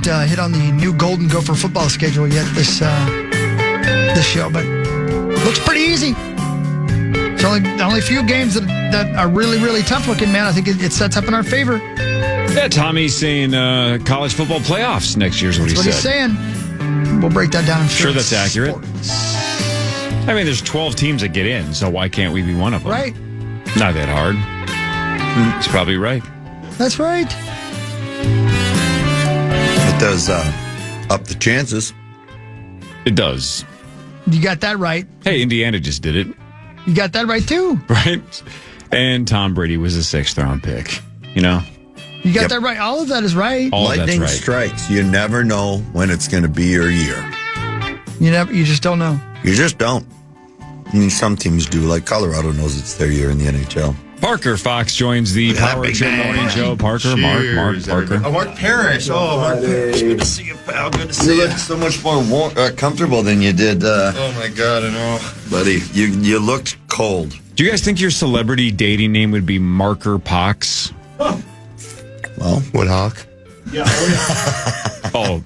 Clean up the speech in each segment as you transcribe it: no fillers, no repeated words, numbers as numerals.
haven't hit on the new Golden Gopher football schedule yet this show, but looks pretty easy. It's only a few games that are really, really tough looking, man. I think it sets up in our favor. Yeah, Tommy's saying college football playoffs next year is what he said. He's saying. We'll break that down. Sure that's accurate. I mean, there's 12 teams that get in, so why can't we be one of them? Right. Not that hard. He's probably right. That's right. It does up the chances. It does. You got that right. Hey, Indiana just did it. You got that right, too. Right? And Tom Brady was a 6th-round pick, you know? You got that right. All of that is right. Lightning strikes. You never know when it's going to be your year. You just don't know. You just don't. I mean, some teams do. Like Colorado knows it's their year in the NHL. Parker Fox joins the Power Trip Morning Show. Parker, Mark Parker. Mark Parrish. Oh, Mark Parrish. Good to see you, pal. Good to see you. You look so much more comfortable than you did. Oh, my God, I know. Buddy, you looked cold. Do you guys think your celebrity dating name would be Marker Pox? Well, Woodhawk. Yeah. Oh,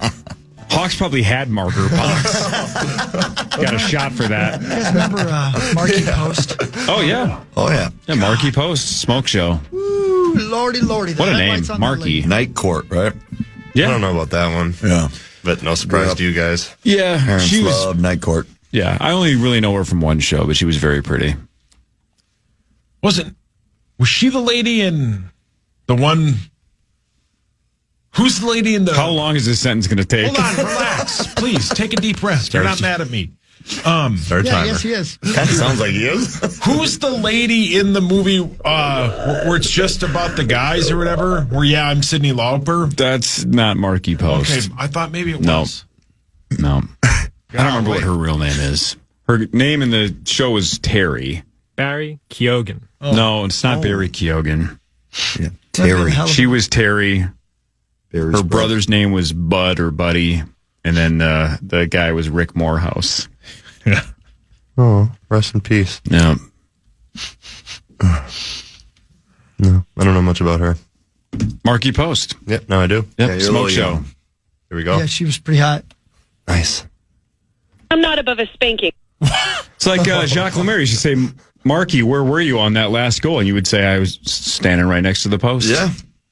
Hawks probably had Marker Pox. Got a shot for that. You guys remember Marky Post? Oh, yeah. Oh, yeah. Yeah, Marky Post, smoke show. Ooh, lordy. What a name, Marky. Night Court, right? Yeah. I don't know about that one. Yeah. But no surprise to you guys. Yeah. Parents She was, love Night Court. yeah, I only really know her from one show, but she was very pretty. Was she the lady in the one? Who's the lady in the? How long is this sentence going to take? Hold on, relax, please. Take a deep breath. You're not mad at me. Third Yeah, timer. yes, he is. Kind of sounds like he is. Who's the lady in the movie where it's just about the guys or whatever? Where I'm Sidney Lauper. That's not Marky Post. Okay, I thought maybe it was. No. I don't remember what her real name is. Her name in the show was Terry. Barry Keoghan. Oh. No, it's not Barry Keoghan. Yeah. Terry. She was Terry. Barry's Her brother's name was Bud or Buddy, and then the guy was Rick Morehouse. Yeah. Oh, rest in peace. Yeah. No, I don't know much about her. Marky Post. Yep, no, I do. Yep, you're a smoke little show. young. Here we go. Yeah, she was pretty hot. Nice. I'm not above a spanking. It's like Jacques Lemaire. You should say, Marky, where were you on that last goal? And you would say, I was standing right next to the post. Yeah.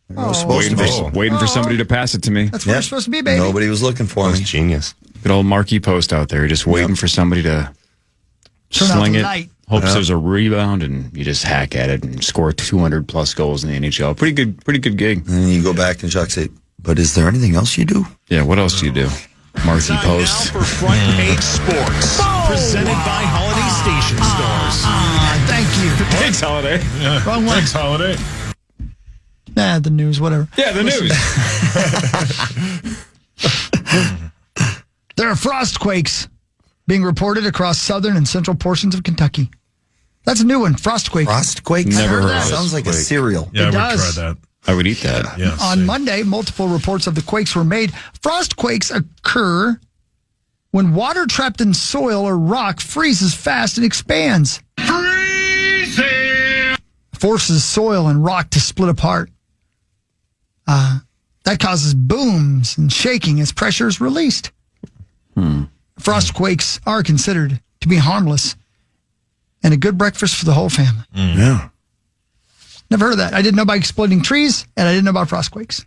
Waiting for somebody to pass it to me. That's where you're supposed to be, baby. Nobody was looking for That's me. genius. Good old Marky Post out there, just waiting for somebody to Turn out sling the it. light. Hopes there's a rebound, and you just hack at it and score 200 plus goals in the NHL. Pretty good gig. And then you go back and Jacques say, but is there anything else you do? Yeah, what else do you do? Marky Post. Now for Front Page Sports, presented by Holiday Station Stores. Thank you. Thanks, Holiday. Yeah. Wrong one. Thanks, Holiday. Nah, the news, whatever. Yeah, the news. There are Frostquakes being reported across southern and central portions of Kentucky. That's a new one, Frostquake. Frostquake? Never heard of that. it. Sounds like a cereal. Yeah, It I would does. try that. I would eat that. Yes. On Monday, multiple reports of the quakes were made. Frostquakes occur when water trapped in soil or rock freezes fast and expands. Freezing! Forces soil and rock to split apart. That causes booms and shaking as pressure is released. Frostquakes are considered to be harmless and a good breakfast for the whole family. Yeah. Never heard of that. I didn't know about exploding trees, and I didn't know about frostquakes.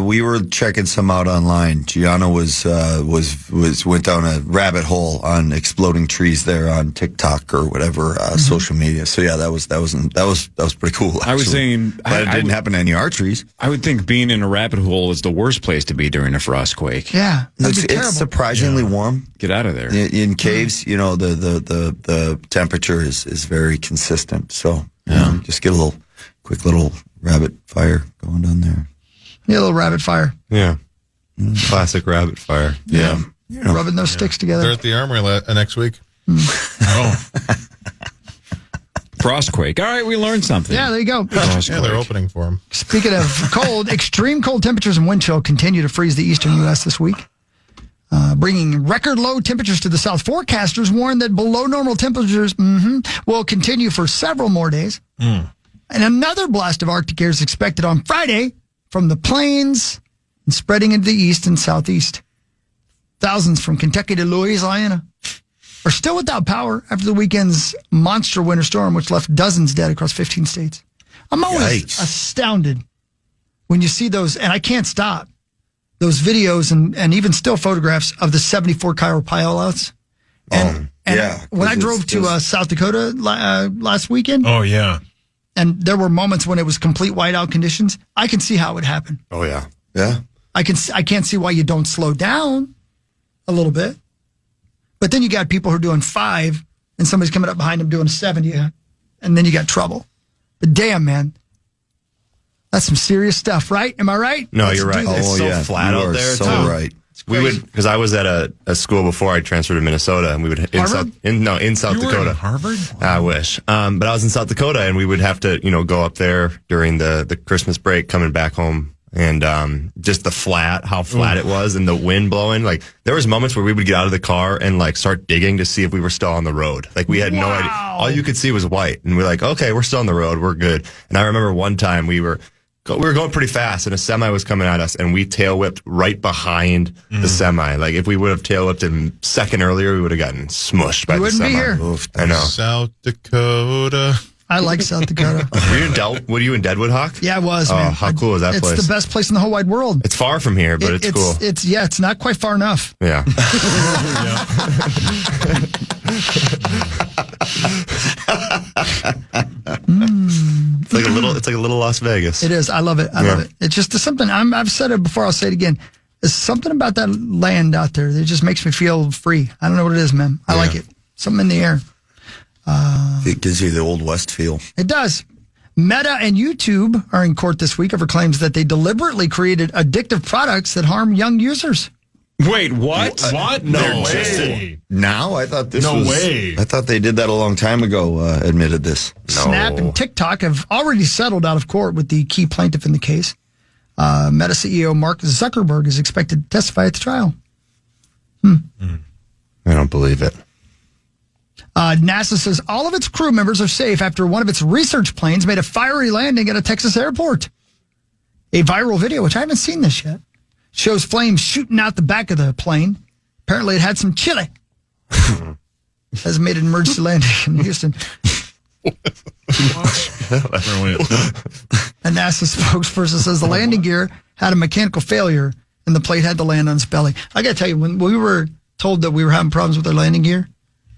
We were checking some out online. Gianna went down a rabbit hole on exploding trees there on TikTok or whatever social media. So yeah, that was pretty cool. Actually. I was saying, but it didn't happen to any of our trees. I would think being in a rabbit hole is the worst place to be during a frostquake. Yeah, that'd be terrible. It's surprisingly warm. Get out of there. In caves, the temperature is very consistent. So just get a quick little rabbit fire going down there. Yeah, a little rabbit fire. Yeah. Classic rabbit fire. Yeah. Rubbing those sticks together. They're at the Armory next week. Frostquake. All right, we learned something. Yeah, there you go. Yeah, they're opening for them. Speaking of cold, extreme cold temperatures and wind chill continue to freeze the eastern U.S. this week, bringing record low temperatures to the south. Forecasters warn that below normal temperatures will continue for several more days. And another blast of Arctic air is expected on Friday from the plains and spreading into the east and southeast. Thousands from Kentucky to Louisiana are still without power after the weekend's monster winter storm, which left dozens dead across 15 states. I'm always astounded when you see those, and I can't stop, those videos and even still photographs of the 74 Cairo pileouts. And when I drove to South Dakota last weekend, and there were moments when it was complete whiteout conditions, I can see how it would happen. Oh, yeah. Yeah. I can't see why you don't slow down a little bit. But then you got people who are doing 5 and somebody's coming up behind them doing 70, and then you got trouble. But damn, man, that's some serious stuff, right? Am I right? No, you're right. Oh, It's so flat out there. So too. right. We would, because I was at a school before I transferred to Minnesota, and we would in South You were Dakota. in Harvard? I wish, but I was in South Dakota, and we would have to go up there during the Christmas break, coming back home, and just how flat it was, and the wind blowing. Like there was moments where we would get out of the car and like start digging to see if we were still on the road. Like we had no idea. All you could see was white, and we're like, okay, we're still on the road, we're good. And I remember one time we were going pretty fast, and a semi was coming at us, and we tail whipped right behind the semi. Like if we would have tail whipped a second earlier, we would have gotten smushed by the semi. We wouldn't be here. I know. South Dakota. I like South Dakota. Were you in Deadwood, Hawk? Yeah, I was, Oh, man. how cool is that place? It's the best place in the whole wide world. It's far from here, but it's cool. It's not quite far enough. Yeah. It's like a little Las Vegas. It is. I love it. I love it. It's just something. I've said it before. I'll say it again. There's something about that land out there that just makes me feel free. I don't know what it is, man. I like it. Something in the air. It gives you the Old West feel. It does. Meta and YouTube are in court this week over claims that they deliberately created addictive products that harm young users. Wait, what? What? No way. Now? I thought this No was... way. I thought they did that a long time ago, admitted this. Snap and TikTok have already settled out of court with the key plaintiff in the case. Meta CEO Mark Zuckerberg is expected to testify at the trial. I don't believe it. NASA says all of its crew members are safe after one of its research planes made a fiery landing at a Texas airport. A viral video, which I haven't seen this yet, shows flames shooting out the back of the plane. Apparently it had some chili. Has made an emergency landing in Houston. A NASA spokesperson says the landing gear had a mechanical failure and the plane had to land on its belly. I got to tell you, when we were told that we were having problems with our landing gear,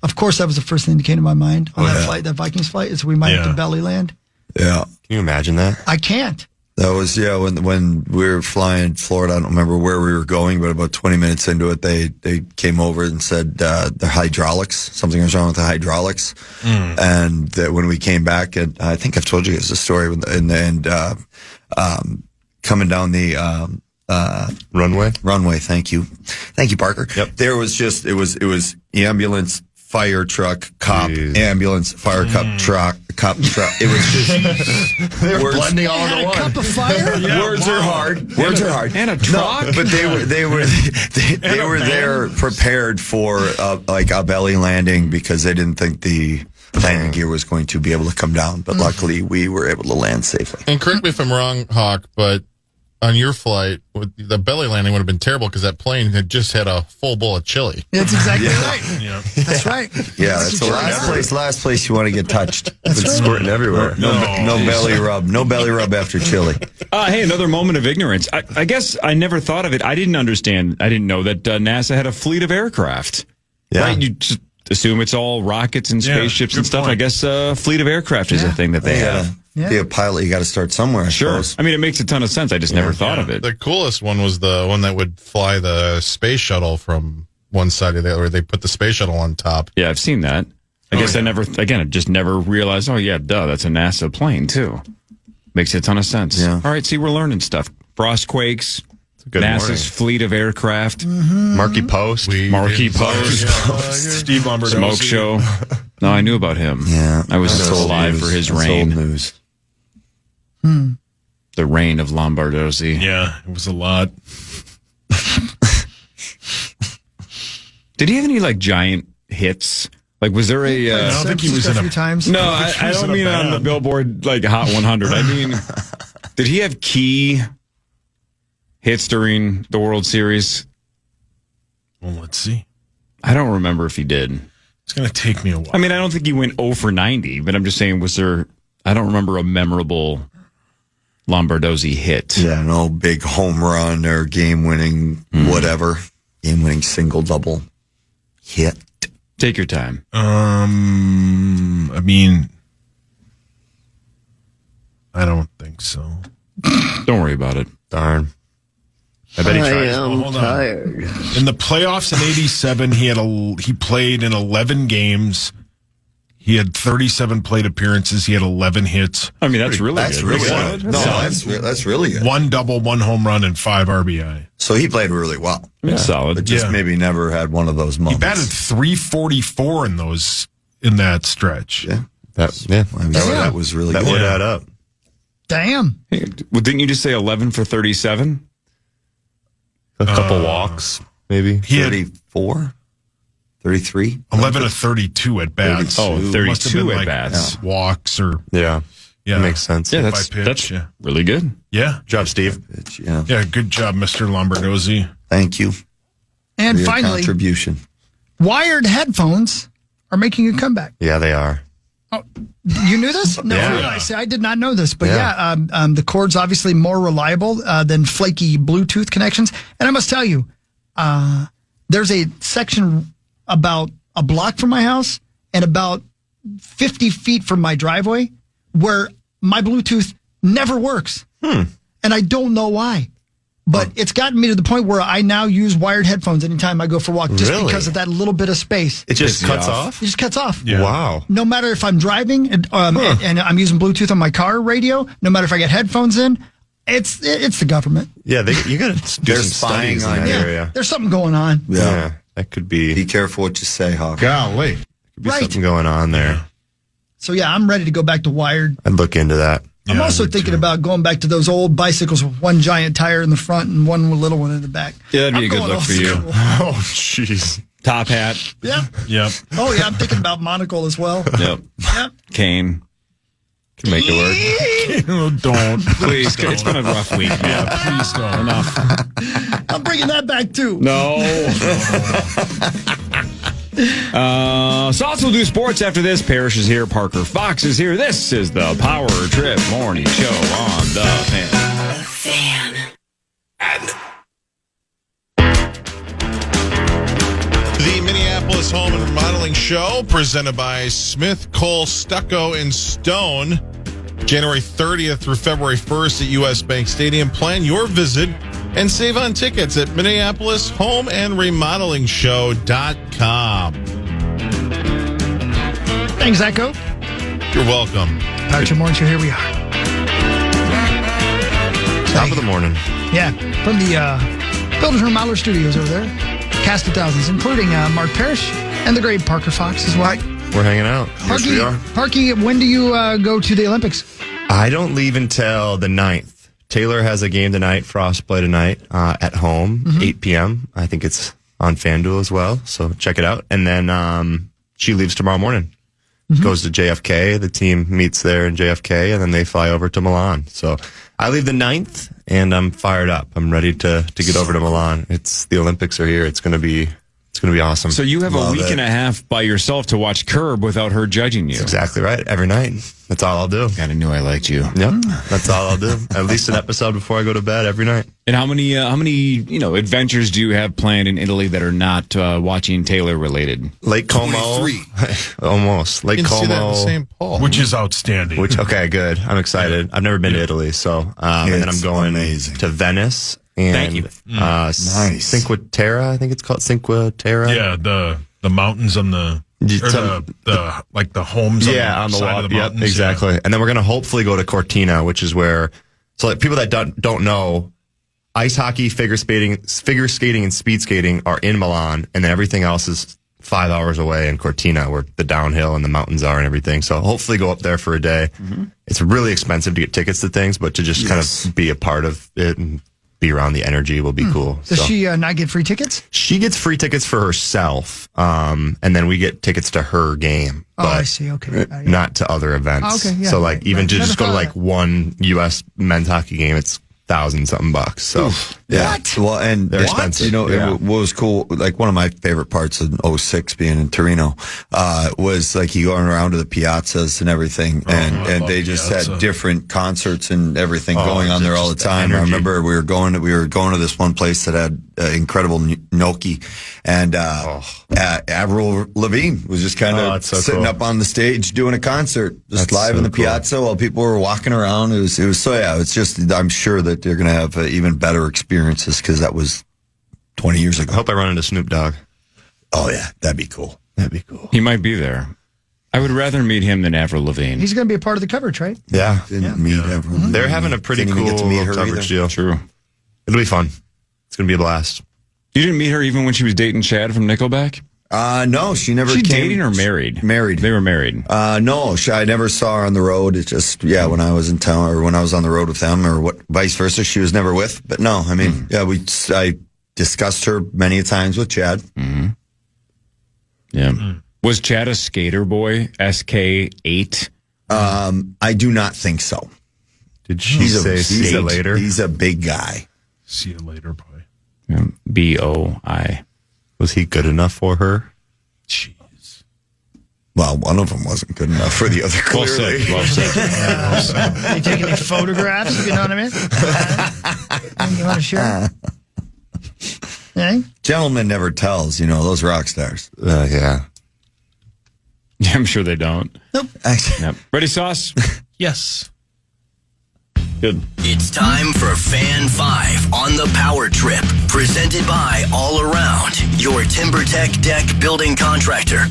of course that was the first thing that came to my mind on that flight, that Vikings flight, is we might have to belly land. Yeah. Can you imagine that? I can't. That was, when we were flying Florida, I don't remember where we were going, but about 20 minutes into it, they came over and said the hydraulics, something was wrong with the hydraulics. And that when we came back, and I think I've told you guys the story, in the end, coming down the runway. Thank you, Parker. Yep. There was just it was ambulance, fire truck, cop, ambulance, fire cop truck. It was just They were blending all into one. Cup of fire? Words are hard. Words are hard. And a truck. No, but they were there prepared for like a belly landing because they didn't think the landing gear was going to be able to come down. But luckily, we were able to land safely. And correct me if I'm wrong, Hawk, but on your flight, the belly landing would have been terrible because that plane had just had a full bowl of chili. That's exactly right. That's right. Yeah, that's the last place you want to get touched. That's It's right. squirting everywhere. No belly rub. No belly rub after chili. Hey, another moment of ignorance. I guess I never thought of it. I didn't understand. I didn't know that NASA had a fleet of aircraft. Yeah. Right? You just assume it's all rockets and spaceships and stuff. point. I guess a fleet of aircraft is a thing that they have. Be a pilot, you got to start somewhere, I suppose. I mean, it makes a ton of sense. I just never thought of it. The coolest one was the one that would fly the space shuttle from one side to the other, where they put the space shuttle on top. Yeah, I've seen that. I guess I just never realized, that's a NASA plane, too. Makes a ton of sense. Yeah. All right, see, we're learning stuff. Frostquakes, Good NASA's morning. fleet of aircraft, Marquee Post. Marquee Post, Steve Bombardosi. Smoke Show. No, I knew about him. Yeah. I was That's still old alive news. for his That's reign. old news. The reign of Lombardosi. Yeah, it was a lot. Did he have any giant hits? Was there a? I don't think he was a in few a. times. No, I don't mean on the Billboard Hot 100. I mean, did he have key hits during the World Series? Well, let's see. I don't remember if he did. It's going to take me a while. I mean, I don't think he went 0 for 90, but I'm just saying, I don't remember a memorable Lombardozzi hit. Yeah, no big home run or game-winning whatever. Game-winning single, double hit. Take your time. I mean, I don't think so. Don't worry about it. Darn. I bet he tries. Hold tired. In the playoffs in '87, he played in 11 games. He had 37 plate appearances. He had 11 hits. I mean, that's really good. Good. No, that's really good. 1 double, 1 home run, and 5 RBI. So he played really well. Solid. But just maybe never had one of those moments. He batted .344 in that stretch. Yeah. That was really that good. would add up. Damn. Hey, well, didn't you just say 11 for 37? A couple walks, maybe. He had 34? 33? 11 of 32 at bats. 32 Must have been at like bats. Walks or Yeah. yeah, That makes sense. Yeah, by that's pitch, yeah. really good. Yeah. Good job, Steve. Yeah. Yeah, good job, Mr. Lombardozzi. Thank you And for your finally, contribution. wired headphones are making a comeback. Yeah, they are. You knew this? No, Yeah. I did not know this. But Yeah. the cord's obviously more reliable than flaky Bluetooth connections. And I must tell you, there's a section about a block from my house and about 50 feet from my driveway where my Bluetooth never works. And I don't know why. But it's gotten me to the point where I now use wired headphones anytime I go for a walk just Really? because of that little bit of space. It just cuts off? It just cuts off. Yeah. Wow. No matter if I'm driving and I'm using Bluetooth on my car radio, no matter if I get headphones in, it's the government. Yeah, you got to do They're some spying studies in on that you. area. There's something going on. Yeah. That could be Be careful what you say, Hawk. Golly. Right. something going on there. So yeah, I'm ready to go back to wired. I'd look into that. I'm Yeah, also I would thinking too. about going back to those old bicycles with one giant tire in the front and one little one in the back. Yeah, that'd be I'm a good going look old for you. school. Oh, jeez. Top hat. Yeah. Yep. Oh yeah, I'm thinking about monocle as well. Yep. Yep. Cane. Can make it work. Oh, don't. Please, it's been a rough week. Yeah, please don't. Enough. I'm bringing that back too. No. Sauce will do sports after this. Parrish is here. Parker Fox is here. This is the Power Trip Morning Show on the Fan. The Minneapolis Home and Remodeling Show, presented by Smith, Cole, Stucco, and Stone. January 30th through February 1st at U.S. Bank Stadium. Plan your visit and save on tickets at MinneapolisHomeandRemodelingShow.com. Thanks, Echo. You're welcome. Power Trip Morning Show, here we are. Top of the morning. Yeah, from the Builders and Remodeler Studios over there. Cast of thousands, including Mark Parrish and the great Parker Fox as well. We're hanging out. Parky, when do you go to the Olympics? I don't leave until the 9th. Taylor has a game tonight, Frost play tonight at home, 8 p.m. I think it's on FanDuel as well, so check it out. And then she leaves tomorrow morning. Goes to JFK. The team meets there in JFK, and then they fly over to Milan. So I leave the 9th, and I'm fired up. I'm ready to get over to Milan. The Olympics are here. It's gonna be awesome. So you have Love a week it. and a half by yourself to watch Curb without her judging you. Exactly right. Every night. That's all I'll do. God, I knew I liked you. Yep. That's all I'll do. At least an episode before I go to bed every night. And how many adventures do you have planned in Italy that are not watching Taylor related? Lake Como. 23. Almost. Lake You can Como. see that in St. Paul. Which is outstanding. Okay, good. I'm excited. I've never been to Italy, so and then I'm It's going amazing. to Venice and Thank you. Nice. Cinque Terre, I think it's called Cinque Terre. Yeah, the mountains on the the homes on the the side wall. of the mountains. Yep, exactly. And then we're gonna hopefully go to Cortina, which is where people that don't know, ice hockey, figure skating, and speed skating are in Milan, and then everything else is 5 hours away in Cortina, where the downhill and the mountains are and everything. So hopefully go up there for a day. It's really expensive to get tickets to things, but to just kind of be a part of it and be around the energy will be cool. Does So she not get free tickets? she gets free tickets for herself, and then we get tickets to her game. Oh, I But see. Okay. Yeah. not to other events. Oh, okay, yeah, So like right, even right. to Never just go to thought of like that. one U.S. men's hockey game, it's $1,000-something bucks. So Yeah. Well, and They're expensive. You know, Yeah. what was cool, like one of my favorite parts of 06 being in Torino, was like you going around to the piazzas and everything. And they just Piazza. had different concerts and everything going on there all the just the time. I energy. remember we were going to this one place that had incredible gnocchi, and Avril Lavigne was just kind of that's so sitting cool. up on the stage doing a concert, just That's live so in the cool. piazza while people were walking around. It was so, yeah, it's just, I'm sure that they're going to have even better experiences because that was 20 years I ago. hope I run into Snoop Dogg. Oh, yeah, that'd be cool. That'd be cool. He might be there. I would rather meet him than Avril Lavigne. He's going to be a part of the coverage, right? Yeah. Didn't meet everyone. They're having a pretty Didn't even cool get to meet her coverage either. deal. True. It'll be fun. It's going to be a blast. You didn't meet her even when she was dating Chad from Nickelback? No, she never She came. dating or married? Married. They were married. No, I never saw her on the road. It's just, when I was in town or when I was on the road with them or vice versa, she was never with. But no, I mean, I discussed her many times with Chad. Yeah. Was Chad a skater boy? SK8? I do not think so. Did she say see you a, later? He's a big guy. See you later, boy. Yeah. BOI. Was he good enough for her? Jeez. Well, one of them wasn't good enough for the other, Well clearly. said. Well said. Are you taking any photographs? You know what I mean? You want to share? Yeah? Gentleman never tells, those rock stars. Yeah. Yeah, I'm sure they don't. Yep. Ready, Sauce? Yes. Good. It's time for Fan 5 on the Power Trip, presented by All Around, your TimberTech deck building contractor.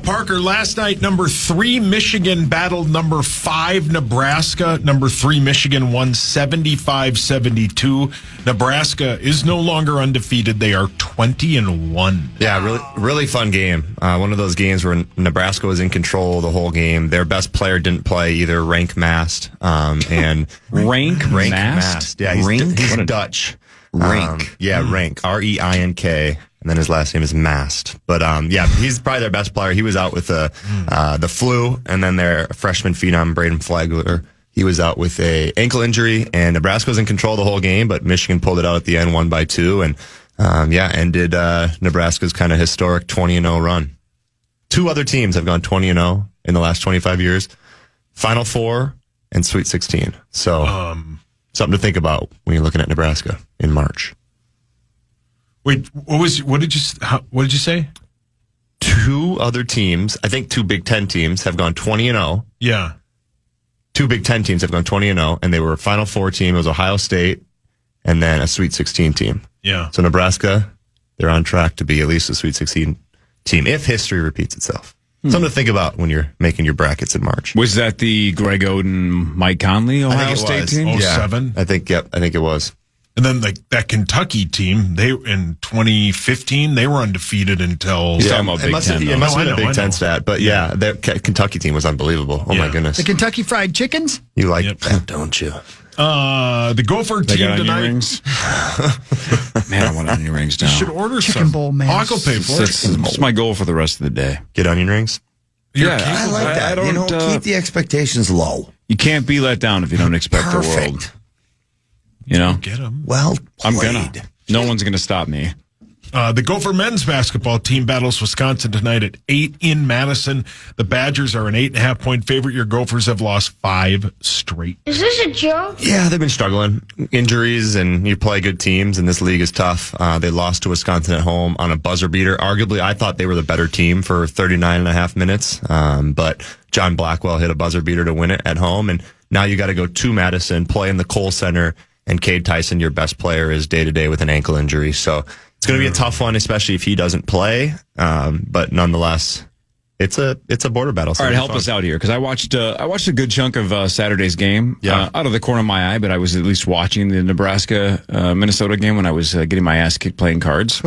Parker, last night, number 3 Michigan battled number 5 Nebraska. Number 3 Michigan won 75-72. Nebraska is no longer undefeated. They are 20-1. Yeah, really fun game. One of those games where Nebraska was in control the whole game. Their best player didn't play either, Rank Mast. And Rank Mast? Yeah, he's Rank? Dutch. Rank. Rank. REINK. And then his last name is Mast. But he's probably their best player. He was out with the flu, and then their freshman phenom, Braden Flagler, he was out with a ankle injury, and Nebraska was in control the whole game, but Michigan pulled it out at the end, won by 2, and ended Nebraska's kind of historic 20-0 run. 2 other teams have gone 20-0 in the last 25 years. Final 4 and Sweet 16. So something to think about when you're looking at Nebraska in March. Wait, what did you say? 2 other teams, I think 2 Big Ten teams have gone 20-0. Yeah. 2 Big Ten teams have gone 20-0, and they were a Final Four team. It was Ohio State, and then a Sweet 16 team. Yeah. So Nebraska, they're on track to be at least a Sweet 16 team if history repeats itself. Something to think about when you're making your brackets in March. Was that the Greg Oden, Mike Conley Ohio State was. team? 07? I think it was. And then that Kentucky team, they in 2015, they were undefeated until... He's talking about It Big must Ten, have, though. it must No, have I been a know, Big I Ten know. stat, but that Kentucky team was unbelievable. Oh my Yeah. goodness. The Kentucky Fried Chickens? You like Yep. that, don't you? The Gopher They team got onion tonight... rings? Man, I want onion rings now. You should order Chicken some. bowl, man. Hawk will pay for it. That's my goal for the rest of the day. Get onion rings? You're Yeah, capable. I like that. I don't, Keep the expectations low. You can't be let down if you don't expect the world. Perfect. Get them. Well I'm played. gonna. No one's gonna stop me. The Gopher men's basketball team battles Wisconsin tonight at 8 in Madison. The Badgers are an 8.5-point favorite. Your Gophers have lost 5 straight. Is this a joke? Yeah, they've been struggling. Injuries, and you play good teams, and this league is tough. They lost to Wisconsin at home on a buzzer beater. Arguably, I thought they were the better team for 39.5 minutes, but John Blackwell hit a buzzer beater to win it at home, and now you got to go to Madison, play in the Kohl Center, and Cade Tyson, your best player, is day-to-day with an ankle injury. So it's going to be a tough one, especially if he doesn't play. But nonetheless, it's a border battle. All right, help us out here because I watched a good chunk of Saturday's game. Yeah. Out of the corner of my eye, but I was at least watching the Nebraska Minnesota game when I was getting my ass kicked playing cards.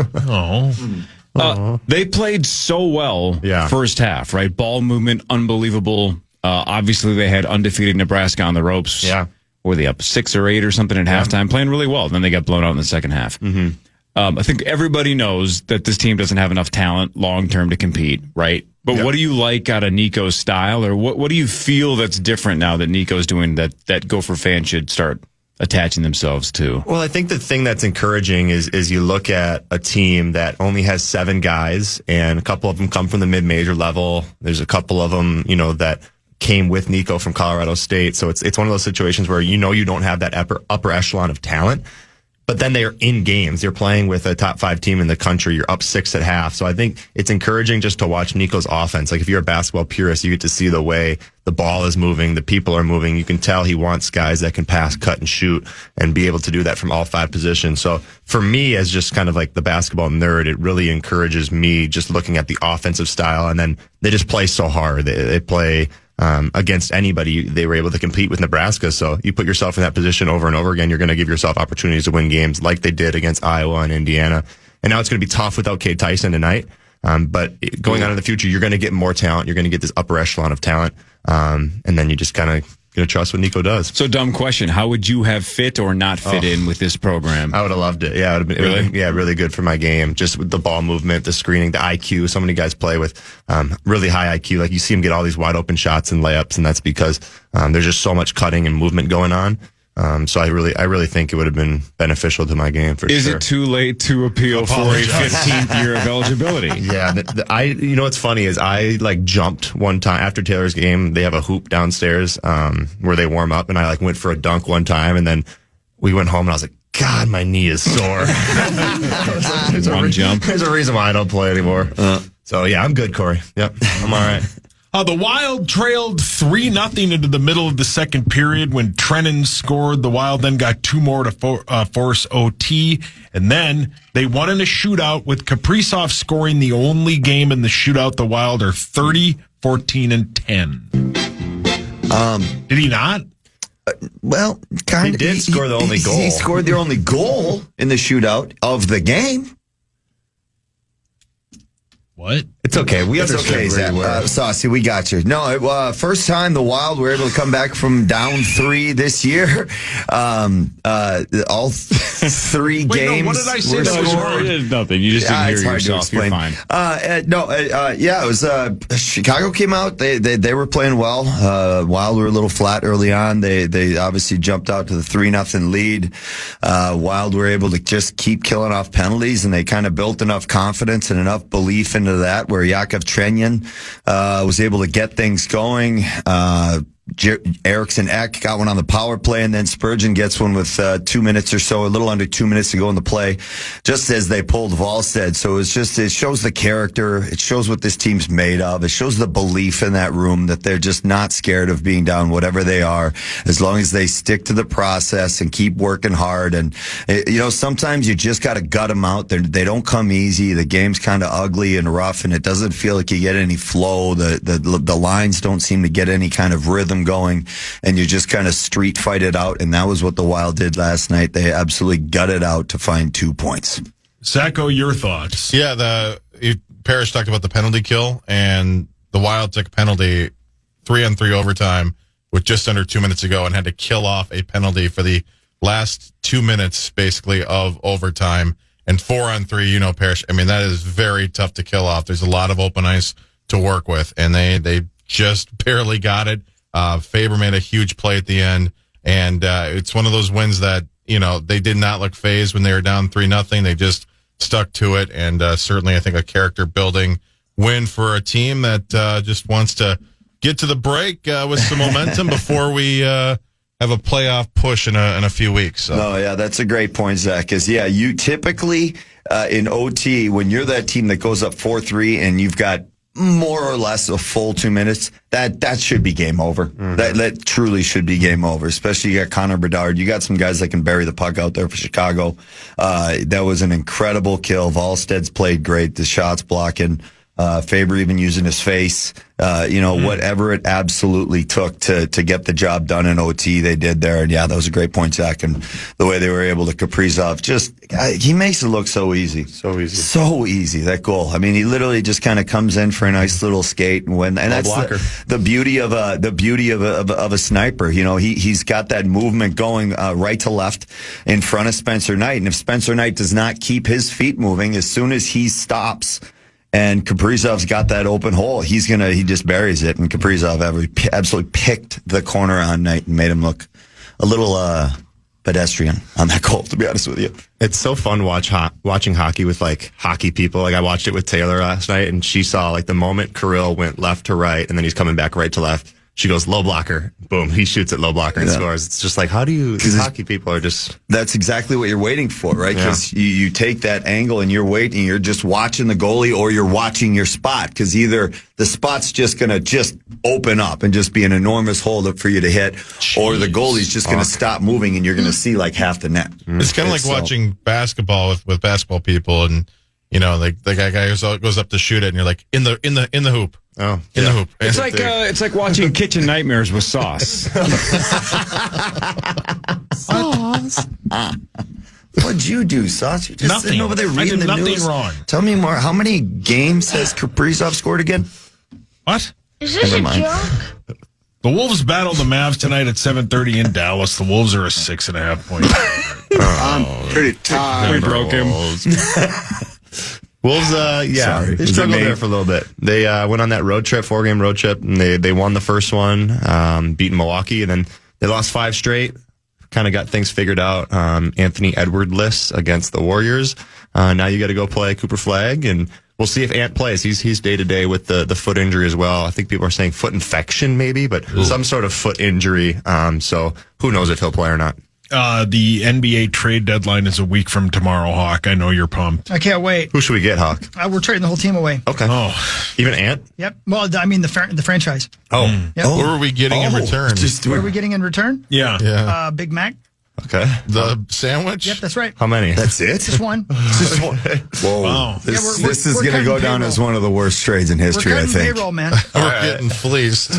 They played so well first half, right? Ball movement, unbelievable. Obviously, they had undefeated Nebraska on the ropes. Yeah. Were they up 6 or 8 or something at halftime? Playing really well. Then they got blown out in the second half. Mm-hmm. I think everybody knows that this team doesn't have enough talent long term to compete, right? But what do you like out of Nico's style, or what do you feel that's different now that Nico's doing that Gopher fans should start attaching themselves to. Well, I think the thing that's encouraging is you look at a team that only has 7 guys, and a couple of them come from the mid-major level. There's a couple of them, that came with Nico from Colorado State. So it's one of those situations where you don't have that upper echelon of talent, but then they are in games. You're playing with a top 5 team in the country. You're up 6 at half. So I think it's encouraging just to watch Nico's offense. Like if you're a basketball purist, you get to see the way the ball is moving, the people are moving. You can tell he wants guys that can pass, cut, and shoot and be able to do that from all 5 positions. So for me, as just kind of like the basketball nerd, it really encourages me just looking at the offensive style. And then they just play so hard. They play against anybody. They were able to compete with Nebraska. So you put yourself in that position over and over again, you're going to give yourself opportunities to win games like they did against Iowa and Indiana. And now it's going to be tough without Cade Tyson tonight. But going on in the future, you're going to get more talent. You're going to get this upper echelon of talent. And then you just kind of going to trust what Nico does. So dumb question. How would you have fit or not fit in with this program? I would have loved it. Yeah, it would have been really good for my game. Just with the ball movement, the screening, the IQ. So many guys play with really high IQ. Like you see them get all these wide open shots and layups, and that's because there's just so much cutting and movement going on. So I really think it would have been beneficial to my game for sure. Is it too late to appeal for a 15th year of eligibility? Yeah, what's funny is I jumped one time after Taylor's game. They have a hoop downstairs where they warm up, and I went for a dunk one time, and then we went home, and I was like, God, my knee is sore. There's a reason why I don't play anymore. So yeah, I'm good, Corey. Yep, I'm all right. The Wild trailed 3-0 into the middle of the second period when Trennan scored. The Wild then got 2 more to force OT, and then they won in a shootout with Kaprizov scoring the only game in the shootout. The Wild are 30, 14, and 10. Did he not? Well, kind of. He did score the only goal. He scored the only goal in the shootout of the game. What? It's okay. We understand Zach. Saucy, we got you. No, first time the Wild were able to come back from down 3 this year. All 3 games. No, what did I say? Were scored. It's nothing. You just didn't hear yourself. You're fine. It was Chicago came out. They were playing well. Wild were a little flat early on. They obviously jumped out to the 3-0 lead. Wild were able to just keep killing off penalties, and they kind of built enough confidence and enough belief into that where Yakov Trenyan was able to get things going. Eriksson Ek got one on the power play, and then Spurgeon gets one with 2 minutes or so, a little under 2 minutes to go in the play, just as they pulled Volstead. So it shows the character. It shows what this team's made of. It shows the belief in that room that they're just not scared of being down, whatever they are, as long as they stick to the process and keep working hard. And, sometimes you just got to gut them out. They don't come easy. The game's kind of ugly and rough, and it doesn't feel like you get any flow. The lines don't seem to get any kind of rhythm going, and you just kind of street fight it out, and that was what the Wild did last night. They absolutely gutted out to find 2 points. Sacco, your thoughts? Yeah, Parrish talked about the penalty kill, and the Wild took a penalty 3-on-3 overtime with just under 2 minutes to go and had to kill off a penalty for the last 2 minutes, basically, of overtime. And 4-on-3, Parrish, that is very tough to kill off. There's a lot of open ice to work with, and they just barely got it. Faber made a huge play at the end, and it's one of those wins that, they did not look phased when they were down 3-0. They just stuck to it, and certainly I think a character-building win for a team that just wants to get to the break with some momentum before we have a playoff push in a few weeks. So. Oh, yeah, that's a great point, Zach, because, you typically in OT, when you're that team that goes up 4-3 and you've got more or less a full 2 minutes, that should be game over. Mm-hmm. That truly should be game over, especially you got Connor Bedard. You got some guys that can bury the puck out there for Chicago. That was an incredible kill. Volsted's played great. The shots blocking. Faber even using his face. Whatever it absolutely took to get the job done in OT, they did there. And yeah, that was a great point, Zach. And the way they were able to Kaprizov, he makes it look so easy. So easy, that goal. He literally just kind of comes in for a nice little skate and win. And that's the beauty of a sniper. He's got that movement going right to left in front of Spencer Knight. And if Spencer Knight does not keep his feet moving, as soon as he stops, and Kaprizov's got that open hole, he just buries it. And Kaprizov absolutely picked the corner on Knight and made him look a little pedestrian on that goal, to be honest with you. It's so fun watching hockey with like hockey people. Like I watched it with Taylor last night, and she saw like the moment Kirill went left to right, and then he's coming back right to left. She goes low blocker, boom. He shoots at low blocker and scores. It's just like, how do you? These hockey people are just. That's exactly what you're waiting for, right? Because you take that angle and you're waiting. You're just watching the goalie, or you're watching your spot. Because either the spot's just gonna just open up and just be an enormous hole for you to hit, or the goalie's just gonna stop moving and you're gonna see like half the net. It's kind of like watching basketball with basketball people, and you know, like the guy goes up to shoot it, and you're like in the hoop. Oh, in the hoop. It's like watching Kitchen Nightmares with sauce. Sauce. What'd you do, Sauce? You just Nothing. sitting over there reading the nothing news. wrong. Tell me more. How many games has Kaprizov scored again? What? Is this a joke? The Wolves battle the Mavs tonight at 7:30 in Dallas. The Wolves are a 6.5 point favorite. I'm pretty tired. We broke him. Wolves, Sorry. they struggled there for a little bit. They went on that road trip, 4-game road trip, and they won the first one, beating Milwaukee, and then they lost 5 straight. Kind of got things figured out. Anthony Edwards against the Warriors. Now you got to go play Cooper Flagg, and we'll see if Ant plays. He's day to day with the foot injury as well. I think people are saying foot infection maybe, but some sort of foot injury. So who knows if he'll play or not. The NBA trade deadline is a week from tomorrow, Hawk. I know you're pumped. I can't wait. Who should we get, Hawk? We're trading the whole team away. Okay. Oh, Even Ant? Yep. Well, I mean the franchise. Oh. Yep. What are we getting in return? What are we getting in return? yeah. Big Mac. Okay. The sandwich? Yep, that's right. How many? That's it? Just one. Whoa. Wow. This is we're going to go cutting down payroll. as one of the worst trades in We're history, I cutting think. payroll, man. We're getting fleeced.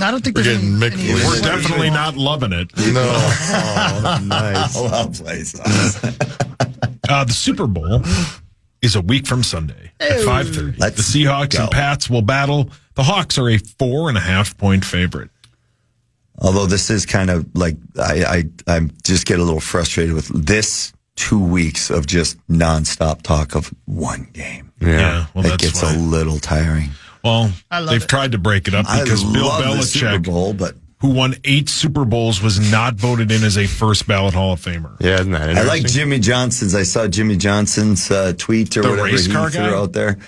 I don't think We're there's getting any McFleeced. We're definitely not loving it. No. Oh, nice. Well played. The Super Bowl is a week from Sunday at 5:30. Let's The Seahawks go. and Pats will battle. The Hawks are a 4.5 point favorite. Although this is kind of like, I just get a little frustrated with this 2 weeks of just nonstop talk of one game. Yeah. Well, It that's gets why. a little tiring. Well, I love they've it. tried to break it up because I Bill love the Super Belichick, Bowl, but who won 8 Super Bowls, was not voted in as a first ballot Hall of Famer. Yeah, isn't that I interesting? like Jimmy Johnson's. I saw Jimmy Johnson's tweet or The whatever race he car threw guy? out there.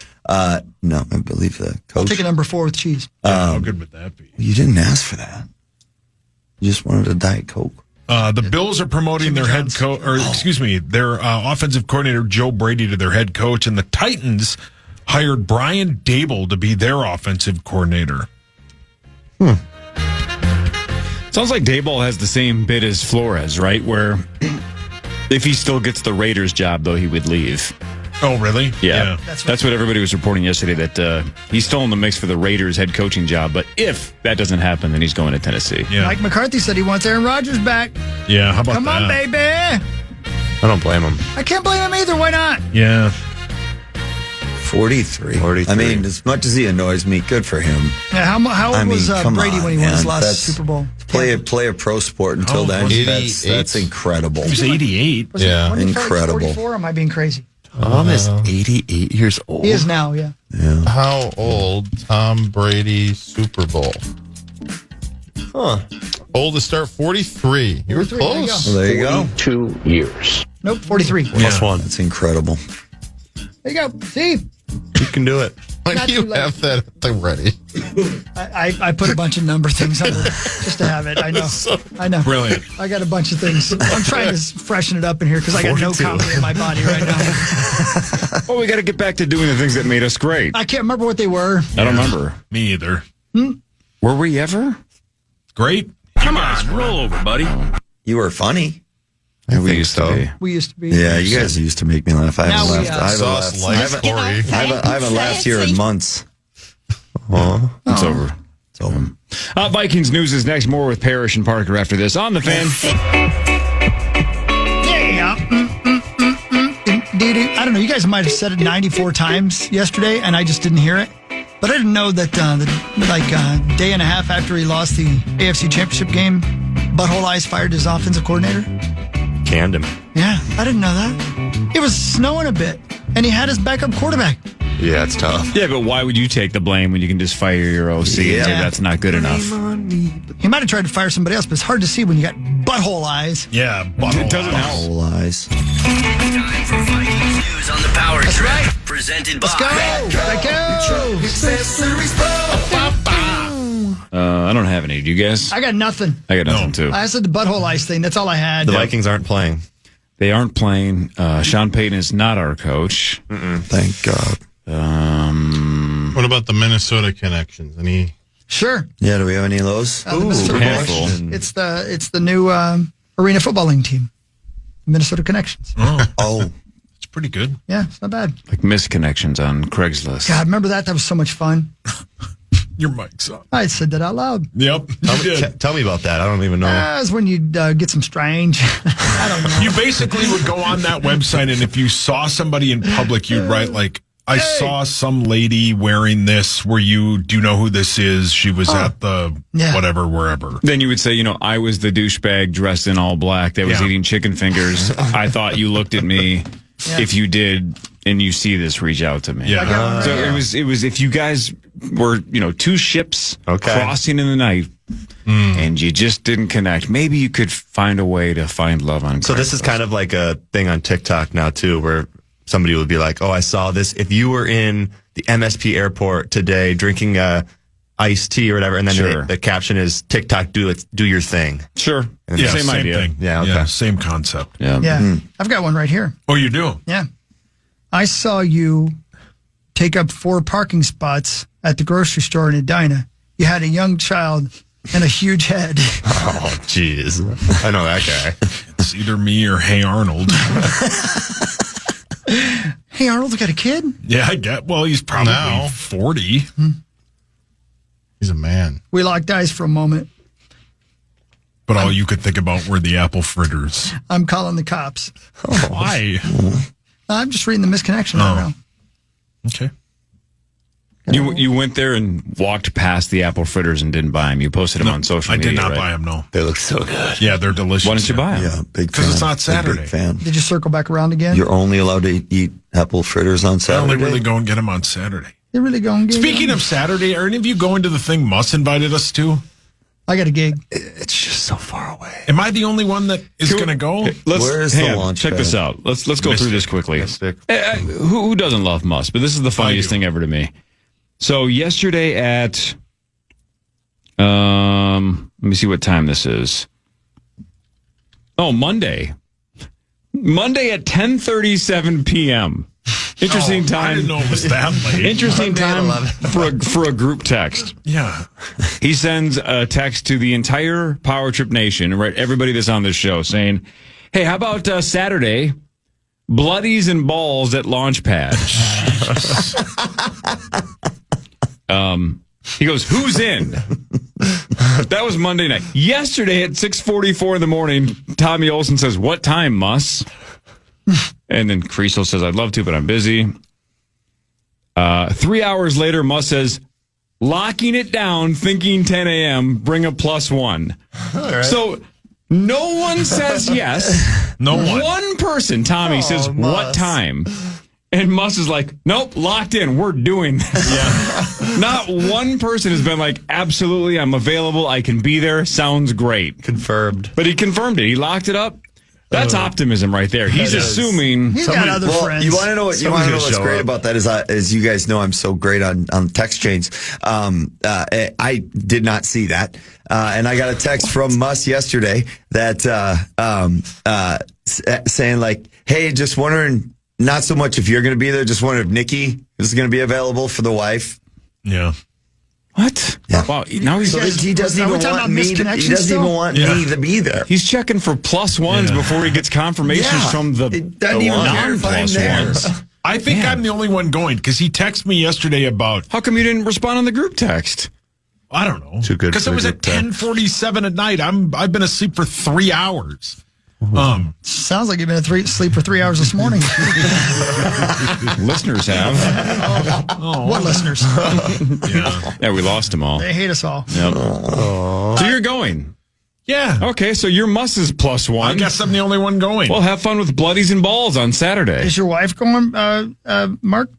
No, I believe the I'll coach. take a number 4 with cheese. How good would that be? You didn't ask for that. You just wanted a Diet Coke. The Bills are promoting their head coach, their offensive coordinator Joe Brady to their head coach, and the Titans hired Brian Dable to be their offensive coordinator. Sounds like Dayball has the same bid as Flores, right? Where if he still gets the Raiders job, though, he would leave. Oh, really? Yeah. That's That's what everybody was reporting yesterday, that he's still in the mix for the Raiders head coaching job. But if that doesn't happen, then he's going to Tennessee. Yeah. Mike McCarthy said he wants Aaron Rodgers back. Yeah. How about Come that? on, baby. I don't blame him. I can't blame him either. Why not? Yeah. 43. 43. I mean, as much as he annoys me, good for him. Yeah, how old was come Brady on, when he won his man. last That's- Super Bowl? Play a pro sport until Oh, then. 88. That's incredible. He was 88. Was Yeah. it 25, Incredible. 44, or am I being crazy? Tom is 88 years old. He is now, yeah. How old Tom Brady Super Bowl? Huh. Old to start 43. You were 43, there you close. Well, there you go. 2 years. Nope, 43. Plus one. That's incredible. There you go. See? You can do it. Why Not do you too late. have that ready? I put a bunch of number things on it just to have it. I know. I know. Brilliant. I got a bunch of things. I'm trying to freshen it up in here because I got no 42. comedy in my body right now. Well, we got to get back to doing the things that made us great. I can't remember what they were. I don't remember. Me either. Were we ever? Great. Come on, roll over, buddy. You were funny. I We think used so. to be. We used to be. Yeah, you guys used to make me laugh. I Now haven't we, laughed. I haven't Sauce laughed. like Corey. I haven't laughed here in months. It's over. It's over. Vikings news is next. More with Parrish and Parker after this on the Fan. Yeah. I don't know. You guys might have said it 94 times yesterday, and I just didn't hear it. But I didn't know that day and a half after he lost the AFC Championship game, Butthole Eyes fired his offensive coordinator. Canned him. Yeah, I didn't know that. It was snowing a bit, and he had his backup quarterback. Yeah, it's tough. Yeah, but why would you take the blame when you can just fire your OC and say that's not good enough? He might have tried to fire somebody else, but it's hard to see when you got butthole eyes. Yeah, It doesn't help. Whole eyes. Time for Vikings news on the Power Trip. right. Presented by. Let's go. I don't have any. Do you guys? I got nothing. I got nothing too. I said the butthole ice thing. That's all I had. The Vikings aren't playing. They aren't playing. Sean Payton is not our coach. Thank God. What about the Minnesota connections? Any? Sure. Yeah, do we have any of those? The Minnesota handful. Connections. It's the new arena footballing team, Minnesota Connections. Oh, it's pretty good. Yeah, it's not bad. Like misconnections on Craigslist. God, remember that? That was so much fun. Your mic's up. I said that out loud. Yep. You did. Tell me about that. I don't even know. That's when you'd get some strange. I don't know. You basically would go on that website, and if you saw somebody in public, you'd write like, I saw some lady wearing this. Do you know who this is? She was at the whatever, wherever. Then you would say, I was the douchebag dressed in all black that was eating chicken fingers. I thought you looked at me. Yeah. If you did and you see this, reach out to me. Yeah. So it was if you guys were, two ships crossing in the night and you just didn't connect, maybe you could find a way to find love on So this is kind of like a thing on TikTok now too, where somebody would be like, "Oh, I saw this. If you were in the MSP airport today drinking iced tea or whatever," and then the caption is TikTok, do your thing. Sure. Yeah, same idea. thing. Yeah, okay. Yeah, same concept. Yeah. Yeah, I've got one right here. Oh, you do? Yeah. I saw you take up 4 parking spots at the grocery store in Edina. You had a young child and a huge head. Oh, jeez. I know that guy. It's either me or Hey Arnold. Hey, Arnold's got a kid? Yeah, I get. Well, he's probably Now. 40. He's a man. We locked eyes for a moment. But all you could think about were the apple fritters. I'm calling the cops. Why? I'm just reading the misconnection right now. Okay. You went there and walked past the apple fritters and didn't buy them. You posted them on social media. I did not right? buy them, no. They look so good. Yeah, they're delicious. Why didn't you buy them? yeah, big fan. Because it's not Saturday. Big fan. Did you circle back around again? You're only allowed to eat apple fritters on I Saturday. only really go and get them on Saturday. They really going good. Speaking of Saturday, are any of you going to the thing Muss invited us to? I got a gig. It's just so far away. Am I the only one that is going to go? Where's the launch check pad? this out. Let's go through this quickly. Mystic. Who doesn't love Muss? But this is the funniest thing ever to me. So yesterday at let me see what time this is. Oh, Monday at 10:37 p.m. Interesting time. I didn't know it was that late. Interesting time for a group text. Yeah. He sends a text to the entire Power Trip Nation, right? Everybody that's on this show saying, "Hey, how about Saturday? Bloodies and balls at Launchpad." He goes, "Who's in?" That was Monday night. Yesterday at 6:44 in the morning, Tommy Olsen says, "What time, Muss?" And then Creasel says, "I'd love to, but I'm busy." 3 hours later, Muss says, "Locking it down, thinking 10 a.m., bring a +1. Right. So no one says yes. No one. One person, Tommy, says, Muss. "What time?" And Muss is like, "Nope, locked in. We're doing this." Yeah. Not one person has been like, "Absolutely, I'm available. I can be there. Sounds great." Confirmed. But he confirmed it. He locked it up. That's optimism right there. He's assuming. He's got other friends. You want to know what's great about that is, as you guys know, I'm so great on text chains. I did not see that, and I got a text from Muss yesterday that saying like, "Hey, just wondering, not so much if you're going to be there, just wondering if Nikki is going to be available for the wife." Yeah. What? Yeah. Wow. Now he's He doesn't even want me. He doesn't even want me to be there. He's checking for +1s before he gets confirmations from the doesn't even care if I'm there. non-+1s. I think I'm the only one going because he texted me yesterday about. How come you didn't respond on the group text? I don't know. Too good Because for it the was at group text. 10:47 at night. I've been asleep for 3 hours. Sounds like you've been asleep for 3 hours this morning. Listeners have. What listeners? Yeah, we lost them all. They hate us all. Yep. So you're going. Yeah. Okay, so your Muss is +1. I guess I'm the only one going. Well, have fun with Bloodies and Balls on Saturday. Is your wife going, Mark?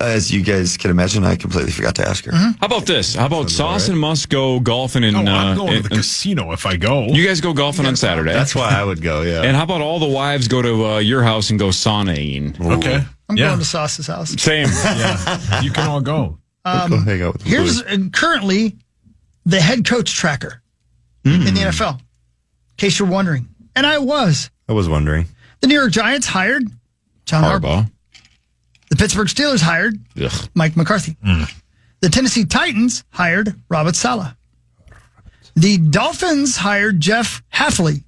As you guys can imagine, I completely forgot to ask her. How about this? How about Sauce and Musk go golfing in? I'm going to the casino if I go. You guys go golfing on Saturday. That's why I would go. Yeah. And how about all the wives go to your house and go saunaing? Okay. I'm going to Sauce's house. Same. Yeah. You can all go. Go hang out with the Here's currently the head coach tracker in the NFL, in case you're wondering. And I was. wondering. The New York Giants hired John Harbaugh. The Pittsburgh Steelers hired Mike McCarthy. The Tennessee Titans hired Robert Saleh. The Dolphins hired Jeff Hafley.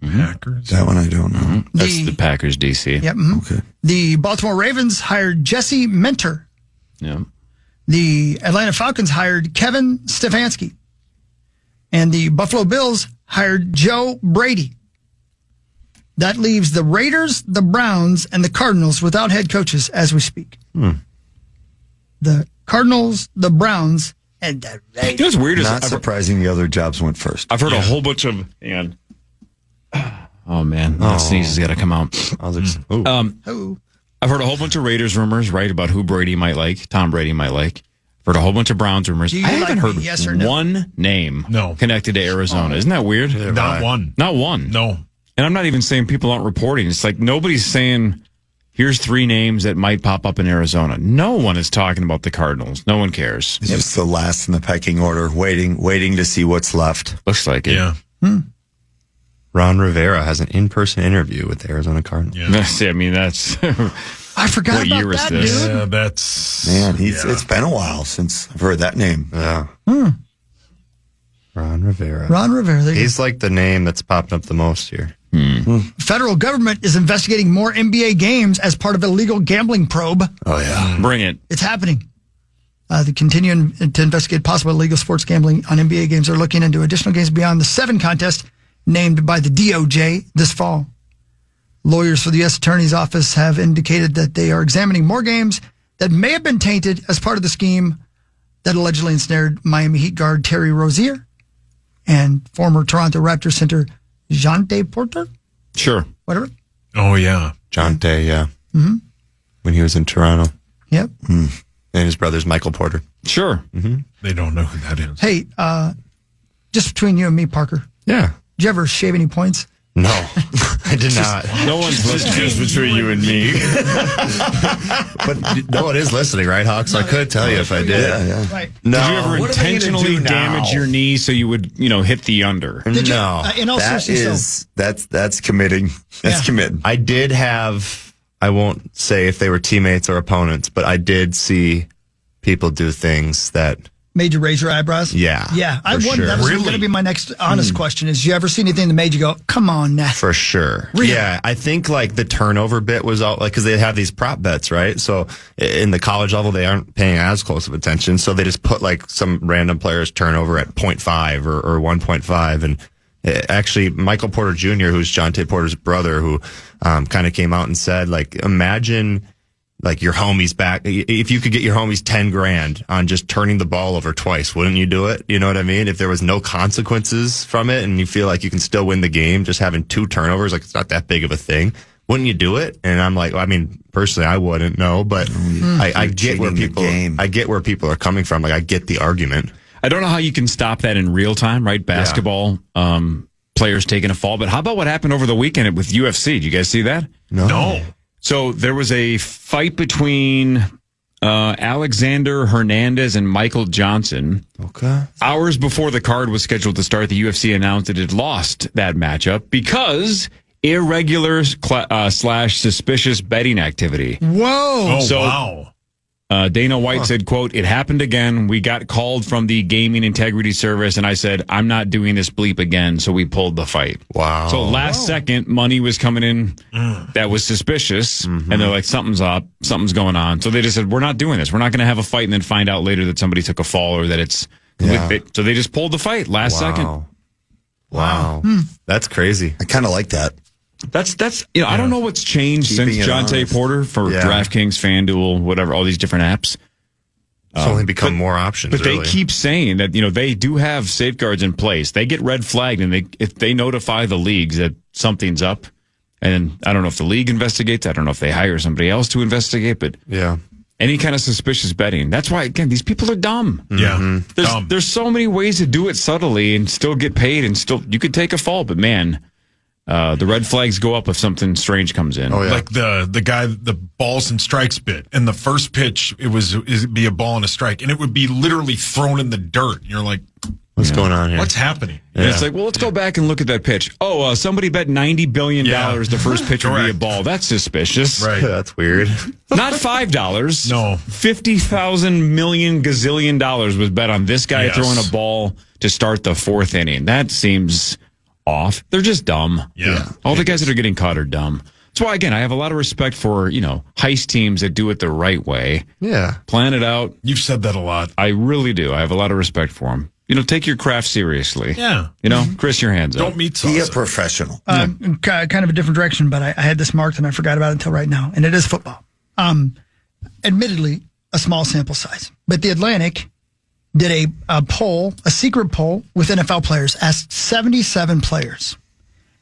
Packers. That one I don't know. That's the Packers DC. Yep. Okay. The Baltimore Ravens hired Jesse Mentor. Yeah. The Atlanta Falcons hired Kevin Stefanski. And the Buffalo Bills hired Joe Brady. That leaves the Raiders, the Browns, and the Cardinals without head coaches as we speak. The Cardinals, the Browns, and the Raiders. You know what's weird is Not surprising the other jobs went first. I've heard a whole bunch of. Hang on. Oh man, that sneeze has got to come out. I've heard a whole bunch of Raiders rumors, right, about who Brady might like, Tom Brady might like. I've heard a whole bunch of Browns rumors. Do you I haven't like heard me, yes or no? one name connected to Arizona. Isn't that weird? Not one. Not one. No. And I'm not even saying people aren't reporting. It's like nobody's saying, here's 3 names that might pop up in Arizona. No one is talking about the Cardinals. No one cares. It's just the last in the pecking order, waiting to see what's left. Looks like it. Yeah. Ron Rivera has an in-person interview with the Arizona Cardinals. I mean, that's. I forgot What about year is that, this? dude. Yeah, that's. Man, it's been a while since I've heard that name. Yeah. Ron Rivera. Ron Rivera. There you He's like the name that's popped up the most here. go. Federal government is investigating more NBA games as part of a legal gambling probe. Oh, yeah. Bring it. It's happening. They're continuing to investigate possible illegal sports gambling on NBA games. They're looking into additional games beyond the 7 contest named by the DOJ this fall. Lawyers for the U.S. Attorney's Office have indicated that they are examining more games that may have been tainted as part of the scheme that allegedly ensnared Miami Heat guard Terry Rozier and former Toronto Raptors center Jante Porter. Sure. Whatever. Oh, yeah. Jonte, yeah. When he was in Toronto. Yep. And his brother's Michael Porter. Sure. They don't know who that is. Hey, just between you and me, Parker, Yeah. did you ever shave any points? No, I did not. No one's listening. Just between you and me. But no one is listening, right, Hawk? So I could tell you if I did. Yeah. Right. No. Did you ever What am I gonna intentionally do now? damage your knee so you would, hit the under? Did you? No. In all That seriousness, is, that's committing. That's committing. I did have, I won't say if they were teammates or opponents, but I did see people do things that, made you raise your eyebrows? Yeah, Yeah. I for wondered. sure. That was Really? going to be my next honest question is, you ever see anything that made you go, come on now? for sure. Really? Yeah, I think like the turnover bit was all like, cause they have these prop bets, right? So in the college level, they aren't paying as close of attention. So they just put like some random player's turnover at 0.5 or 1.5. And actually Michael Porter Jr., who's Jonte Porter's brother, who kind of came out and said, like, imagine like your homies back. If you could get your homies $10,000 on just turning the ball over twice, wouldn't you do it? You know what I mean? If there was no consequences from it and you feel like you can still win the game, just having 2 turnovers, like it's not that big of a thing. Wouldn't you do it? And I'm like, well, I mean, personally, I wouldn't know, but I get where people are coming from. Like, I get the argument. I don't know how you can stop that in real time, right? Basketball, players taking a fall. But how about what happened over the weekend with UFC? Did you guys see that? No. So there was a fight between Alexander Hernandez and Michael Johnson. Okay. Hours before the card was scheduled to start, the UFC announced it had lost that matchup because irregular / suspicious betting activity. Whoa. Oh, So- wow. Dana White said, quote, "It happened again. We got called from the Gaming Integrity Service, and I said, I'm not doing this bleep again, so we pulled the fight." Wow. So last second, money was coming in that was suspicious, and they're like, something's up, something's going on. So they just said, we're not doing this. We're not going to have a fight and then find out later that somebody took a fall or that it's... So they just pulled the fight last second. Wow. That's crazy. I kind of like that. That's I don't know what's changed Keeping since it Jonte honest. Porter for Yeah. DraftKings, FanDuel, whatever, all these different apps. It's only become more options. But really. they keep saying that, they do have safeguards in place. They get red flagged, and if they notify the leagues that something's up, And I don't know if the league investigates. I don't know if they hire somebody else to investigate, but Yeah. any kind of suspicious betting. That's why, again, these people are dumb. Yeah. There's so many ways to do it subtly and still get paid, and still you could take a fall, but man, the red flags go up if something strange comes in. Oh, yeah. Like the guy, the balls and strikes bit. And the first pitch, it'd be a ball and a strike, and it would be literally thrown in the dirt. And you're like, What's going on here? what's happening? And it's like, well, let's go back and look at that pitch. Oh, somebody bet $90 billion the first pitch would be a ball. That's suspicious. Right. That's weird. Not $5. No. 50,000 million gazillion dollars was bet on this guy Yes. throwing a ball to start the fourth inning. That seems off. They're just dumb. Yeah. All the guys that are getting caught are dumb. That's why, again, I have a lot of respect for, heist teams that do it the right way. Yeah. Plan it out. You've said that a lot. I really do. I have a lot of respect for them. Take your craft seriously. Yeah. Chris, your hands up. Don't meet Be a sauce. professional. Kind of a different direction, but I had this marked and I forgot about it until right now. And it is football. Admittedly, a small sample size. But The Atlantic did a poll, a secret poll with NFL players, asked 77 players,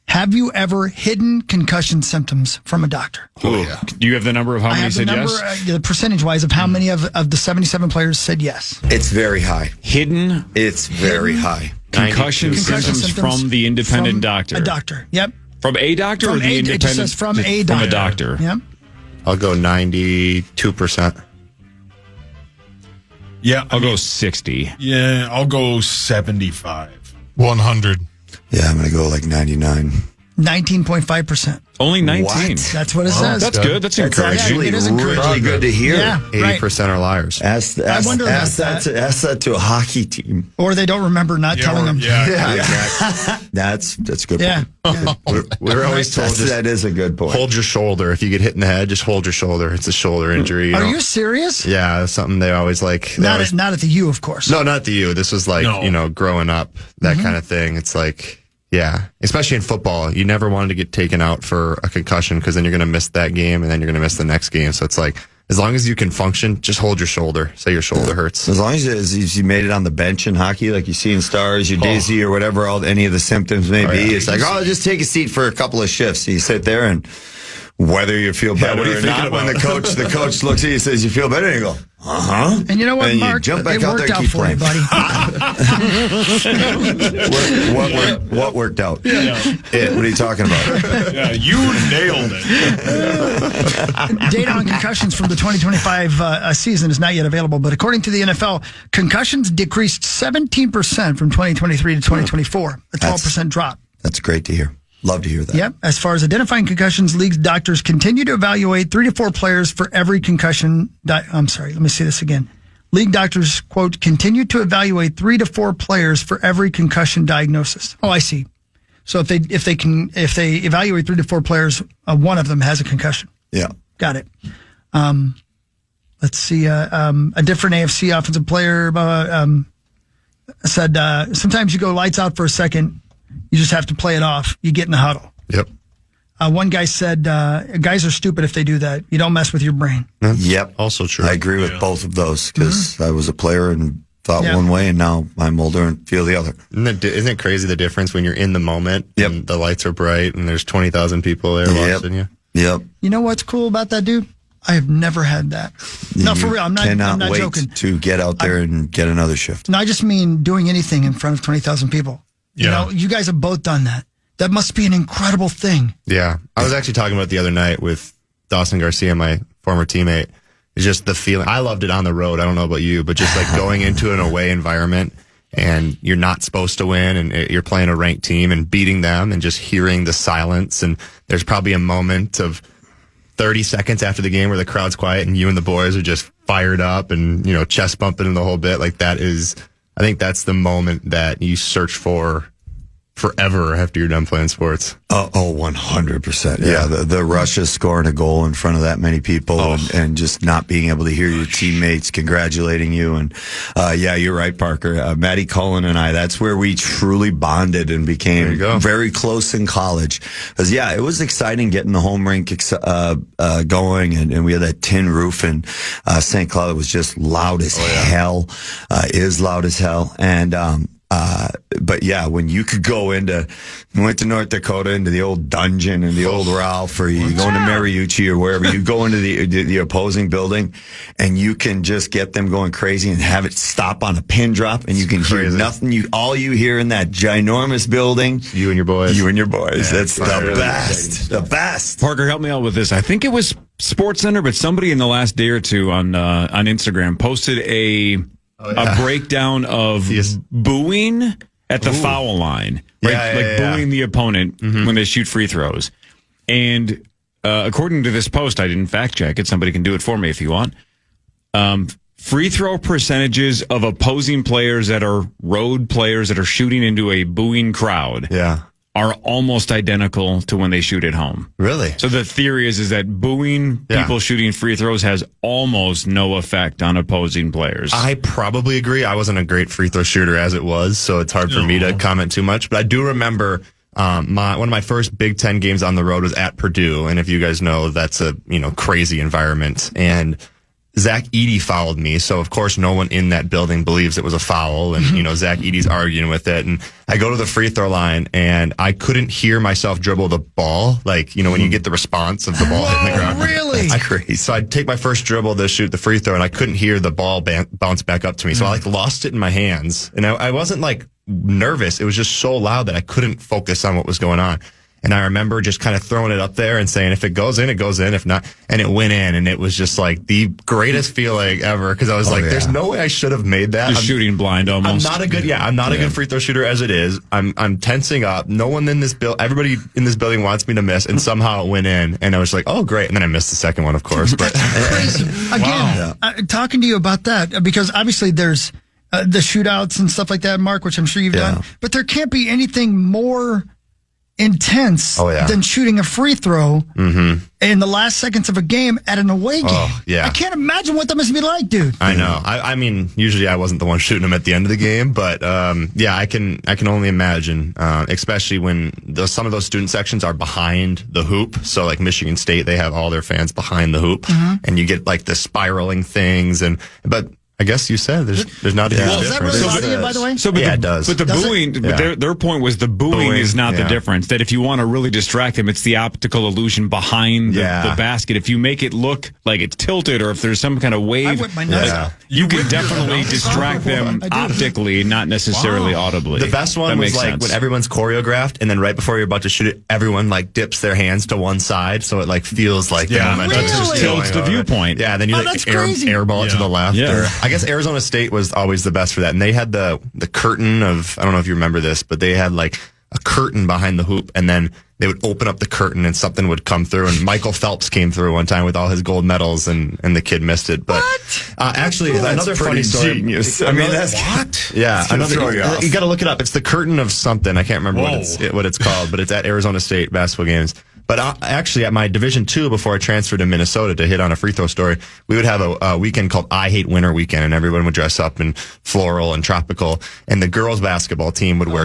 have you ever hidden concussion symptoms from a doctor? Oh, yeah. Do you have the number of how I many have the said number, yes? the percentage-wise of how many of the 77 players said yes. It's very high. Hidden It's very high. concussion symptoms from the independent doctor. A doctor, yep. From a doctor or From the it independent? just says from a From doctor. a doctor. Yep. I'll go 92%. Yeah. I'll go 60. Yeah, I'll go 75. 100. Yeah, I'm going to go like 99. 19.5%. Only 19. What? That's what it says. That's good. That's encouraging. Actually, it is encouraging. really good to hear. Yeah, right. 80% are liars. Ask wonder about that to a hockey team. Or they don't remember not telling them. Yeah. That's a good Yeah. point. We're always told That is a good point. hold your shoulder. If you get hit in the head, just hold your shoulder. It's a shoulder injury. Are you serious? Yeah, that's something they always like. Not at the U, of course. No, not the you. This was like, No. growing up, that kind of thing. It's like, yeah, especially in football, you never wanted to get taken out for a concussion because then you're going to miss that game and then you're going to miss the next game. So it's like, as long as you can function, just hold your shoulder. Say your shoulder hurts. As long as you made it on the bench in hockey, like you see in Stars, you're dizzy or whatever, any of the symptoms may be. yeah. It's like, just take a seat for a couple of shifts. So you sit there and whether you feel better what are you or thinking not, when about? the coach looks at you and says, you feel better? And you go, uh-huh. And you know what, And you Mark? jump back It out there worked and out keep for you, playing. buddy. What worked out? What are you talking about? Yeah, you nailed it. Data on concussions from the 2025 season is not yet available, but according to the NFL, concussions decreased 17% from 2023 to 2024, a 12% drop. That's great to hear. Love to hear that. Yep. As far as identifying concussions, league doctors continue to evaluate 3 to 4 players for every concussion. I'm sorry. Let me say this again. League doctors, quote, continue to evaluate 3 to 4 players for every concussion diagnosis. Oh, I see. So if they evaluate 3 to 4 players, one of them has a concussion. Yeah. Got it. Let's see. A different AFC offensive player said, sometimes you go lights out for a second. You just have to play it off. You get in the huddle. Yep. One guy said, guys are stupid if they do that. You don't mess with your brain. Yep. Also true. I agree with both of those because I was a player and thought Yeah. one way, and now I'm older and feel the other. Isn't it crazy the difference when you're in the moment Yep. and the lights are bright and there's 20,000 people there watching you? Yep. You know what's cool about that, dude? I have never had that. No, for real. I'm Cannot not wait joking. to get out there and get another shift. No, I just mean doing anything in front of 20,000 people. You Yeah. know, you guys have both done that. That must be an incredible thing. Yeah. I was actually talking about it the other night with Dawson Garcia, my former teammate. It's just the feeling. I loved it on the road. I don't know about you, but just like going into an away environment and you're not supposed to win and you're playing a ranked team and beating them and just hearing the silence. And there's probably a moment of 30 seconds after the game where the crowd's quiet and you and the boys are just fired up and, chest bumping and the whole bit. Like I think that's the moment that you search for forever after you're done playing sports. 100%. Yeah. The rush of scoring a goal in front of that many people and just not being able to hear your teammates congratulating you. And, you're right, Parker. Matty Cullen and I, that's where we truly bonded and became very close in college. Because, it was exciting getting the home rink going. And we had that tin roof in St. Cloud. It was just loud as hell, is loud as hell. And, But yeah, when you could go we went to North Dakota into the old dungeon and the old Ralph, or you go into Mariucci or wherever, you go into the opposing building and you can just get them going crazy and have it stop on a pin drop and you can hear nothing. All you hear in that ginormous building. You and your boys. Yeah, That's the best. The best. Parker, help me out with this. I think it was Sports Center, but somebody in the last day or two on Instagram posted a breakdown of booing at the foul line, right? Booing the opponent when they shoot free throws. And according to this post, I didn't fact check it. Somebody can do it for me if you want. Free throw percentages of opposing players that are road players that are shooting into a booing crowd. Are almost identical to when they shoot at home. Really? So the theory is that booing people shooting free throws has almost no effect on opposing players. I probably agree. I wasn't a great free throw shooter as it was, so it's hard for me to comment too much. But I do remember one of my first Big Ten games on the road was at Purdue, and if you guys know, that's a crazy environment. And Zach Edey fouled me, so of course no one in that building believes it was a foul, and Zach Edey's arguing with it, and I go to the free throw line, and I couldn't hear myself dribble the ball, when you get the response of the ball hitting the ground. Really? That's crazy. So I'd take my first dribble to shoot the free throw, and I couldn't hear the ball bounce back up to me, so I lost it in my hands, and I wasn't nervous. It was just so loud that I couldn't focus on what was going on. And I remember just kind of throwing it up there and saying, if it goes in, it goes in. If not, and it went in. And it was just the greatest feeling ever. Because I was there's no way I should have made that. You're shooting blind almost. I'm not a good free throw shooter as it is. I'm tensing up. No one in this everybody in this building wants me to miss. And somehow it went in. And I was like, oh, great. And then I missed the second one, of course. But crazy. Again, talking to you about that, because obviously there's the shootouts and stuff like that, Mark, which I'm sure you've done. But there can't be anything more intense than shooting a free throw in the last seconds of a game at an away game. I can't imagine what that must be like, dude. I know. I mean, usually I wasn't the one shooting them at the end of the game, but I can only imagine, especially when some of those student sections are behind the hoop. So like Michigan State, they have all their fans behind the hoop, and you get the spiraling things, but I guess you said there's not a huge difference. Does that really bother you, by the way? It does. But the booing, their point was the booing is not the difference. That if you want to really distract them, it's the optical illusion behind the basket. If you make it look like it's tilted, or if there's some kind of wave, I whip my nuts out. You can definitely distract them optically, not necessarily audibly. The best one was when everyone's choreographed, and then right before you're about to shoot it, everyone dips their hands to one side, so it feels like the momentum just tilts the viewpoint. Yeah, then you airball it to the left. Yeah. I guess Arizona State was always the best for that. And they had the curtain of, I don't know if you remember this, but they had a curtain behind the hoop, and then they would open up the curtain and something would come through. And Michael Phelps came through one time with all his gold medals, and the kid missed it. But actually, another funny story. Genius. I mean, that's what? Yeah, you got to look it up. It's the curtain of something. I can't remember what it's called, but it's at Arizona State basketball games. But actually, at my Division II, before I transferred to Minnesota, to hit on a free throw story, we would have a weekend called I Hate Winter Weekend, and everyone would dress up in floral and tropical. And the girls' basketball team would wear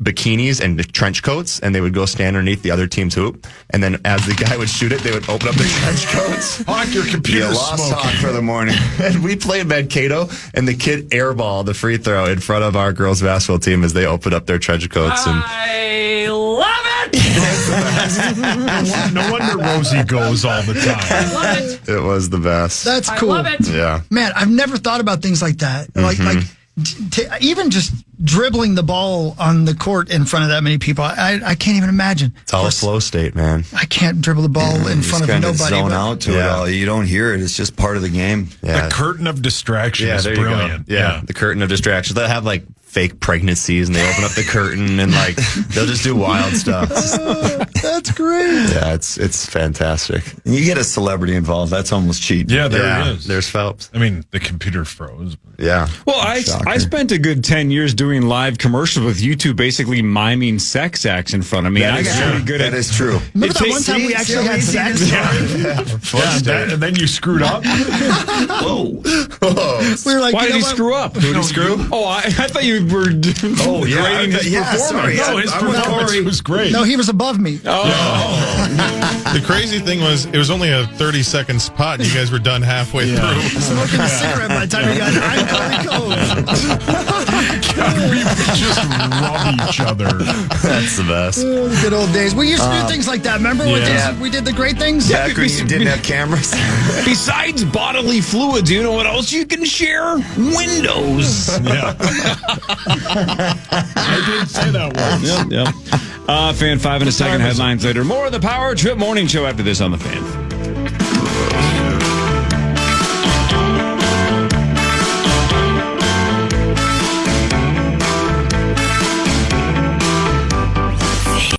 bikinis and trench coats, and they would go stand underneath the other team's hoop. And then as the guy would shoot it, they would open up their trench coats. Hawk, your computer's smoking. For the morning. And we played Mankato, and the kid airballed the free throw in front of our girls' basketball team as they opened up their trench coats. I love it! No wonder Rosie goes all the time. I love it. It was the best. That's cool. I love it. Yeah. Man, I've never thought about things like that. Even just dribbling the ball on the court in front of that many people, I can't even imagine. It's all a flow state, man. I can't dribble the ball in front of nobody. Zone out to it all. You don't hear it. It's just part of the game. Yeah. The curtain of distraction is brilliant. Yeah, the curtain of distractions. They'll have fake pregnancies, and they open up the curtain, and they'll just do wild stuff. That's great. Yeah, it's fantastic. And you get a celebrity involved. That's almost cheating. Yeah, there it is. There's Phelps. I mean, the computer froze. Yeah. Well, I spent a good 10 years doing live commercials with you two basically miming sex acts in front of me. That is pretty good that is true. Remember that one time we actually had sex? And then you screwed up? Whoa. We were like, why did he screw up? Who did he screw? Oh, I thought you were grading his performance. No, his performance was great. No, he was above me. Oh. The crazy thing was, it was only a 30-second spot, and you guys were done halfway through. Smoking a cigarette by the time you got I'm Corey Cove. We would just rub each other. That's the best. Good old days. We used to do things like that. Remember when we did the great things? Back when you didn't have cameras. Besides bodily fluids, you know what else you can share? Windows. Yeah. I did say that once. Yep. Fan 5 in a second. Headlines later. More of the Power Trip Morning Show after this on the Fan.